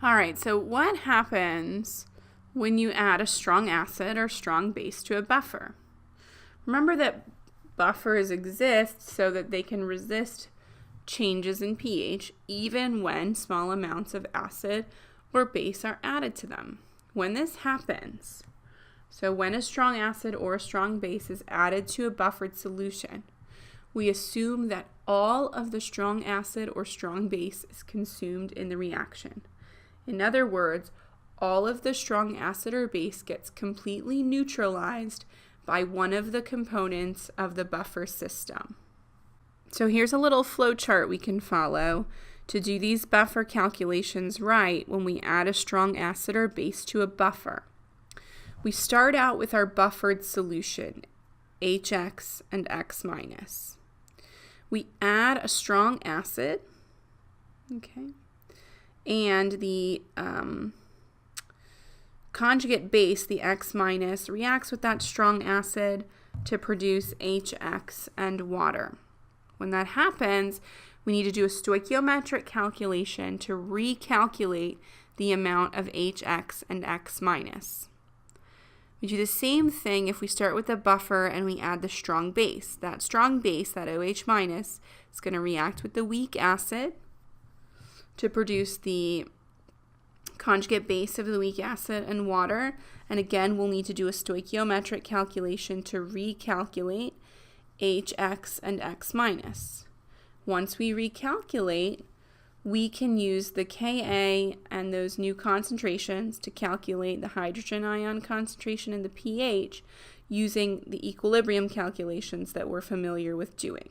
All right, so what happens when you add a strong acid or strong base to a buffer? Remember that buffers exist so that they can resist changes in pH even when small amounts of acid or base are added to them. When this happens, so when a strong acid or a strong base is added to a buffered solution, we assume that all of the strong acid or strong base is consumed in the reaction. In other words, all of the strong acid or base gets completely neutralized by one of the components of the buffer system. So here's a little flow chart we can follow to do these buffer calculations right when we add a strong acid or base to a buffer. We start out with our buffered solution, HX and X minus. We add a strong acid, okay, and the conjugate base, the X minus, reacts with that strong acid to produce HX and water. When that happens, we need to do a stoichiometric calculation to recalculate the amount of HX and X minus. We do the same thing if we start with a buffer and we add the strong base. That strong base, that OH minus, is going to react with the weak acid to produce the conjugate base of the weak acid and water. And again, we'll need to do a stoichiometric calculation to recalculate HX and X minus. Once we recalculate, we can use the Ka and those new concentrations to calculate the hydrogen ion concentration and the pH using the equilibrium calculations that we're familiar with doing.